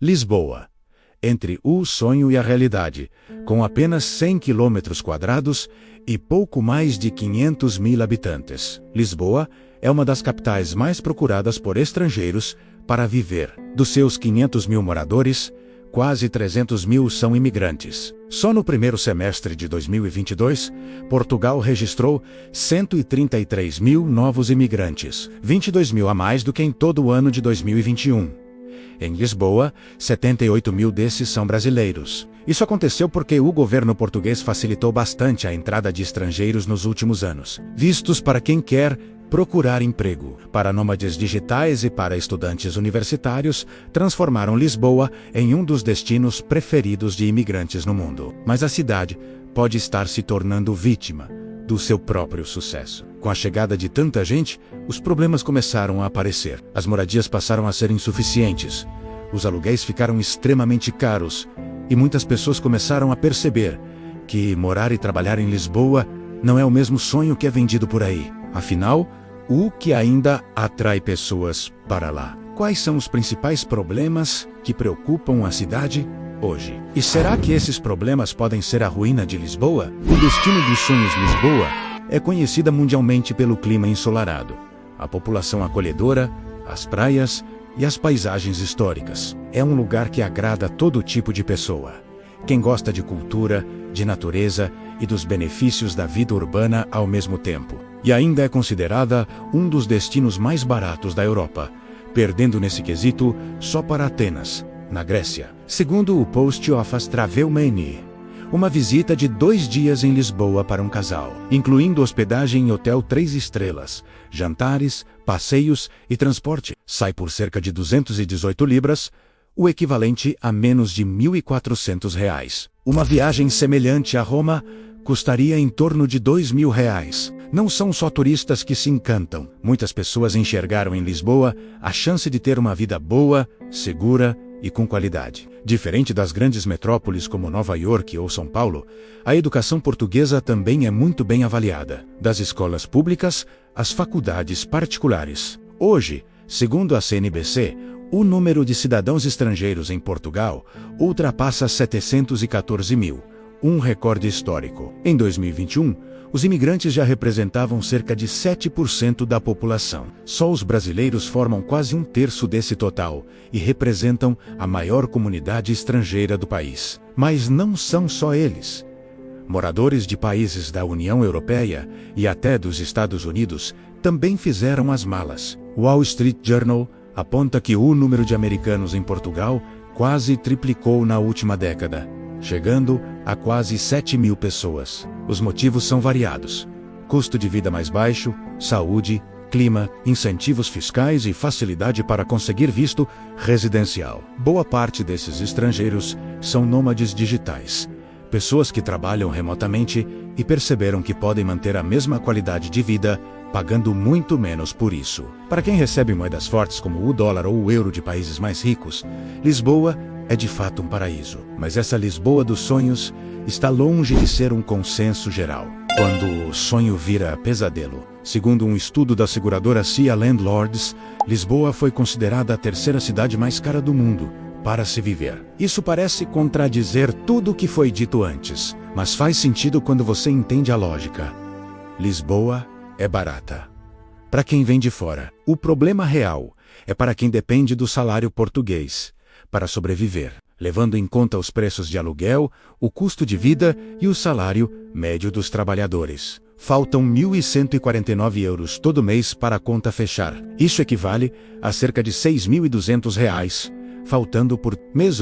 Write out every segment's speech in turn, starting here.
Lisboa. Entre o sonho e a realidade, com apenas 100 km² e pouco mais de 500 mil habitantes. Lisboa é uma das capitais mais procuradas por estrangeiros para viver. Dos seus 500 mil moradores, quase 300 mil são imigrantes. Só no primeiro semestre de 2022, Portugal registrou 133 mil novos imigrantes, 22 mil a mais do que em todo o ano de 2021. Em Lisboa, 78 mil desses são brasileiros. Isso aconteceu porque o governo português facilitou bastante a entrada de estrangeiros nos últimos anos, vistos para quem quer procurar emprego. Para nômades digitais e para estudantes universitários, transformaram Lisboa em um dos destinos preferidos de imigrantes no mundo. Mas a cidade pode estar se tornando vítima do seu próprio sucesso. Com a chegada de tanta gente, os problemas começaram a aparecer. As moradias passaram a ser insuficientes, os aluguéis ficaram extremamente caros e muitas pessoas começaram a perceber que morar e trabalhar em Lisboa não é o mesmo sonho que é vendido por aí. Afinal, o que ainda atrai pessoas para lá? Quais são os principais problemas que preocupam a cidade hoje? E será que esses problemas podem ser a ruína de Lisboa? O destino dos sonhos, Lisboa, é conhecida mundialmente pelo clima ensolarado, a população acolhedora, as praias e as paisagens históricas. É um lugar que agrada a todo tipo de pessoa. Quem gosta de cultura, de natureza e dos benefícios da vida urbana ao mesmo tempo. E ainda é considerada um dos destinos mais baratos da Europa, perdendo nesse quesito só para Atenas, na Grécia. Segundo o Post Office Travel Money, uma visita de 2 dias em Lisboa para um casal, incluindo hospedagem em hotel 3 estrelas, jantares, passeios e transporte, sai por cerca de 218 libras, o equivalente a menos de R$ 1.400. Uma viagem semelhante a Roma custaria em torno de R$ 2.000. Não são só turistas que se encantam. Muitas pessoas enxergaram em Lisboa a chance de ter uma vida boa, segura e com qualidade. Diferente das grandes metrópoles como Nova York ou São Paulo, a educação portuguesa também é muito bem avaliada. Das escolas públicas às faculdades particulares. Hoje, segundo a CNBC, o número de cidadãos estrangeiros em Portugal ultrapassa 714 mil, um recorde histórico. Em 2021, os imigrantes já representavam cerca de 7% da população. Só os brasileiros formam quase 1/3 desse total e representam a maior comunidade estrangeira do país. Mas não são só eles. Moradores de países da União Europeia e até dos Estados Unidos também fizeram as malas. O Wall Street Journal aponta que o número de americanos em Portugal quase triplicou na última década, chegando a quase 7 mil pessoas. Os motivos são variados: custo de vida mais baixo, saúde, clima, incentivos fiscais e facilidade para conseguir visto residencial. Boa parte desses estrangeiros são nômades digitais, pessoas que trabalham remotamente e perceberam que podem manter a mesma qualidade de vida pagando muito menos por isso. Para quem recebe moedas fortes como o dólar ou o euro de países mais ricos, Lisboa é de fato um paraíso. Mas essa Lisboa dos sonhos está longe de ser um consenso geral. Quando o sonho vira pesadelo. Segundo um estudo da seguradora Cia Landlords, Lisboa foi considerada a 3ª cidade mais cara do mundo para se viver. Isso parece contradizer tudo o que foi dito antes, mas faz sentido quando você entende a lógica. Lisboa é barata para quem vem de fora. O problema real é para quem depende do salário português para sobreviver, levando em conta os preços de aluguel, o custo de vida e o salário médio dos trabalhadores. Faltam 1.149 euros todo mês para a conta fechar. Isso equivale a cerca de R$ 6.200, faltando por mês.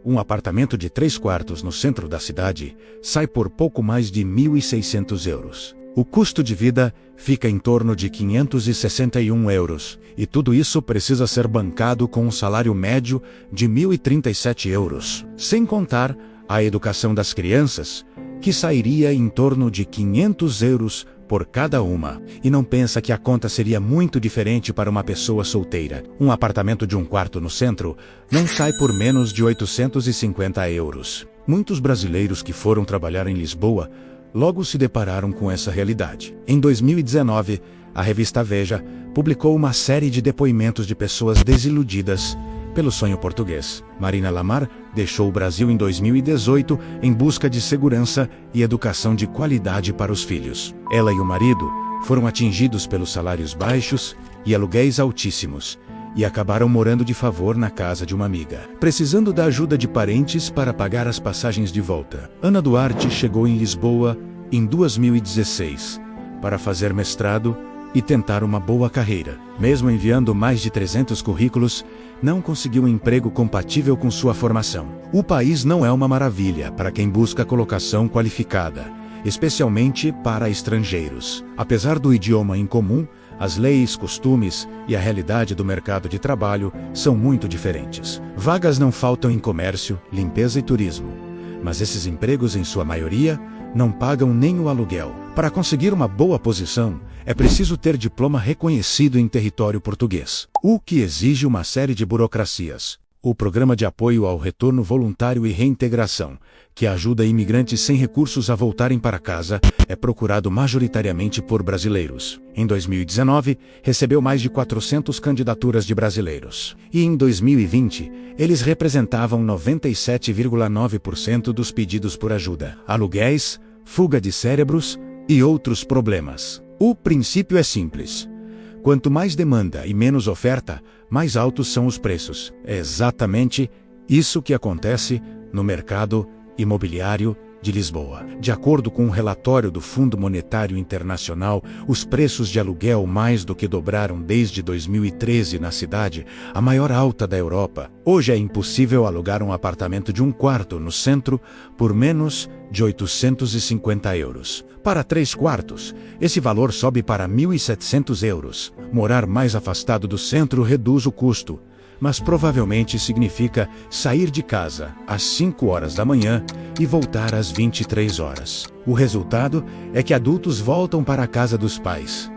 Um apartamento de 3 quartos no centro da cidade sai por pouco mais de 1.600 euros. O custo de vida fica em torno de 561 euros, e tudo isso precisa ser bancado com um salário médio de 1.037 euros, sem contar a educação das crianças, que sairia em torno de 500 euros por cada uma. E não pensa que a conta seria muito diferente para uma pessoa solteira. Um apartamento de 1 quarto no centro não sai por menos de 850 euros. Muitos brasileiros que foram trabalhar em Lisboa logo se depararam com essa realidade. Em 2019, a revista Veja publicou uma série de depoimentos de pessoas desiludidas pelo sonho português. Marina Lamar deixou o Brasil em 2018 em busca de segurança e educação de qualidade para os filhos. Ela e o marido foram atingidos pelos salários baixos e aluguéis altíssimos, e acabaram morando de favor na casa de uma amiga, precisando da ajuda de parentes para pagar as passagens de volta. Ana Duarte chegou em Lisboa em 2016 para fazer mestrado e tentar uma boa carreira. Mesmo enviando mais de 300 currículos, não conseguiu um emprego compatível com sua formação. O país não é uma maravilha para quem busca colocação qualificada, especialmente para estrangeiros. Apesar do idioma incomum, as leis, costumes e a realidade do mercado de trabalho são muito diferentes. Vagas não faltam em comércio, limpeza e turismo, mas esses empregos, em sua maioria, não pagam nem o aluguel. Para conseguir uma boa posição, é preciso ter diploma reconhecido em território português, o que exige uma série de burocracias. O Programa de Apoio ao Retorno Voluntário e Reintegração, que ajuda imigrantes sem recursos a voltarem para casa, é procurado majoritariamente por brasileiros. Em 2019, recebeu mais de 400 candidaturas de brasileiros. E em 2020, eles representavam 97,9% dos pedidos por ajuda. Aluguéis, fuga de cérebros e outros problemas. O princípio é simples. Quanto mais demanda e menos oferta, mais altos são os preços. É exatamente isso que acontece no mercado imobiliário de Lisboa. De acordo com um relatório do Fundo Monetário Internacional, os preços de aluguel mais do que dobraram desde 2013 na cidade, a maior alta da Europa. Hoje é impossível alugar um apartamento de um quarto no centro por menos de 850 euros. Para 3 quartos, esse valor sobe para 1.700 euros. Morar mais afastado do centro reduz o custo, mas provavelmente significa sair de casa às 5 horas da manhã e voltar às 23 horas. O resultado é que adultos voltam para a casa dos pais.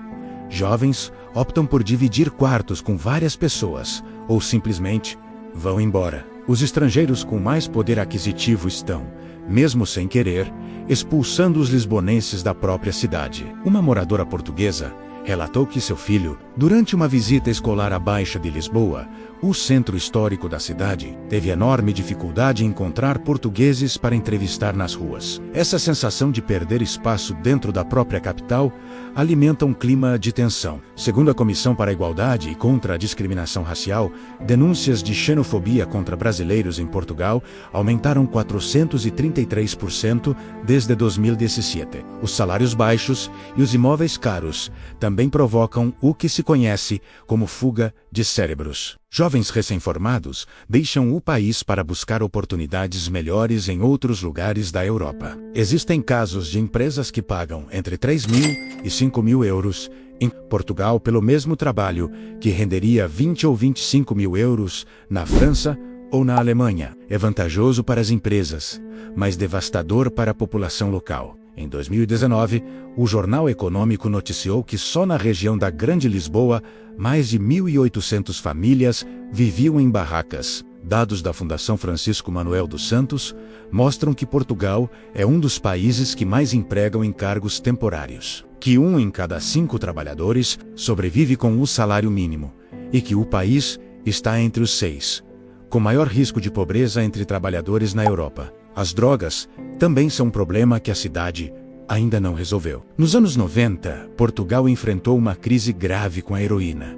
Jovens optam por dividir quartos com várias pessoas ou simplesmente vão embora. Os estrangeiros com mais poder aquisitivo estão, mesmo sem querer, expulsando os lisbonenses da própria cidade. Uma moradora portuguesa relatou que seu filho, durante uma visita escolar à Baixa de Lisboa, o centro histórico da cidade, teve enorme dificuldade em encontrar portugueses para entrevistar nas ruas. Essa sensação de perder espaço dentro da própria capital alimenta um clima de tensão. Segundo a Comissão para a Igualdade e contra a Discriminação Racial, denúncias de xenofobia contra brasileiros em Portugal aumentaram 433% desde 2017. Os salários baixos e os imóveis caros também provocam o que se conhece como fuga de cérebros. Jovens recém-formados deixam o país para buscar oportunidades melhores em outros lugares da Europa. Existem casos de empresas que pagam entre 3.000 e 5.000 euros em Portugal pelo mesmo trabalho, que renderia 20 ou 25 mil euros na França ou na Alemanha. É vantajoso para as empresas, mas devastador para a população local. Em 2019, o Jornal Econômico noticiou que só na região da Grande Lisboa, mais de 1.800 famílias viviam em barracas. Dados da Fundação Francisco Manuel dos Santos mostram que Portugal é um dos países que mais empregam em cargos temporários, que 1 em cada 5 trabalhadores sobrevive com o salário mínimo, e que o país está entre os 6 com maior risco de pobreza entre trabalhadores na Europa. As drogas também são um problema que a cidade ainda não resolveu. Nos anos 90, Portugal enfrentou uma crise grave com a heroína.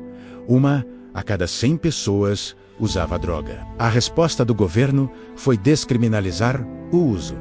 1 a cada 100 pessoas usava droga. A resposta do governo foi descriminalizar o uso,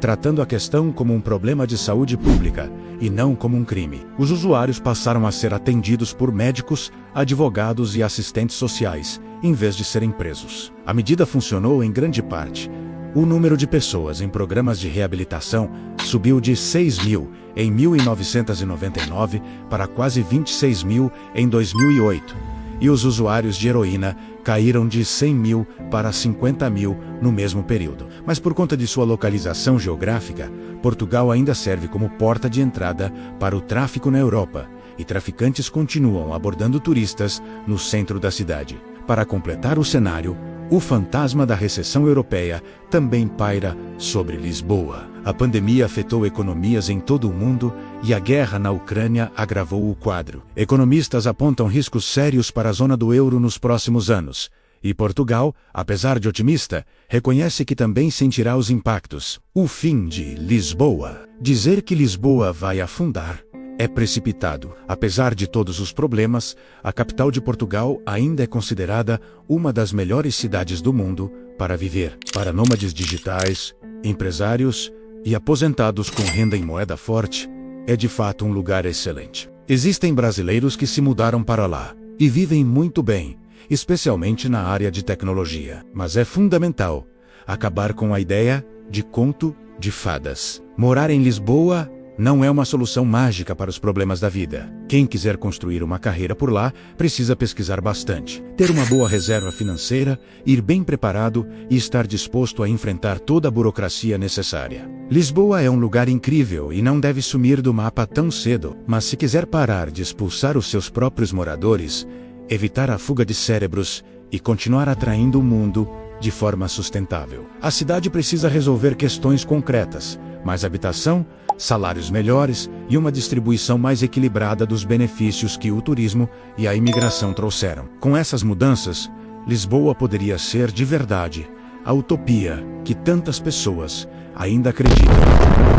tratando a questão como um problema de saúde pública e não como um crime. Os usuários passaram a ser atendidos por médicos, advogados e assistentes sociais, em vez de serem presos. A medida funcionou em grande parte. O número de pessoas em programas de reabilitação subiu de 6.000 em 1999 para quase 26.000 em 2008, e os usuários de heroína caíram de 100.000 para 50.000 no mesmo período. Mas por conta de sua localização geográfica, Portugal ainda serve como porta de entrada para o tráfico na Europa, e traficantes continuam abordando turistas no centro da cidade. Para completar o cenário, o fantasma da recessão europeia também paira sobre Lisboa. A pandemia afetou economias em todo o mundo e a guerra na Ucrânia agravou o quadro. Economistas apontam riscos sérios para a zona do euro nos próximos anos, E Portugal, apesar de otimista, reconhece que também sentirá os impactos. O fim de Lisboa. Dizer que Lisboa vai afundar é precipitado. Apesar de todos os problemas, a capital de Portugal ainda é considerada uma das melhores cidades do mundo para viver. Para nômades digitais, empresários e aposentados com renda em moeda forte, é de fato um lugar excelente. Existem brasileiros que se mudaram para lá e vivem muito bem, especialmente na área de tecnologia. Mas é fundamental acabar com a ideia de conto de fadas. Morar em Lisboa não é uma solução mágica para os problemas da vida. Quem quiser construir uma carreira por lá precisa pesquisar bastante, ter uma boa reserva financeira, ir bem preparado e estar disposto a enfrentar toda a burocracia necessária. Lisboa é um lugar incrível e não deve sumir do mapa tão cedo, mas se quiser parar de expulsar os seus próprios moradores, evitar a fuga de cérebros e continuar atraindo o mundo de forma sustentável, a cidade precisa resolver questões concretas: mais habitação, salários melhores e uma distribuição mais equilibrada dos benefícios que o turismo e a imigração trouxeram. Com essas mudanças, Lisboa poderia ser de verdade a utopia que tantas pessoas ainda acreditam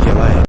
que ela é.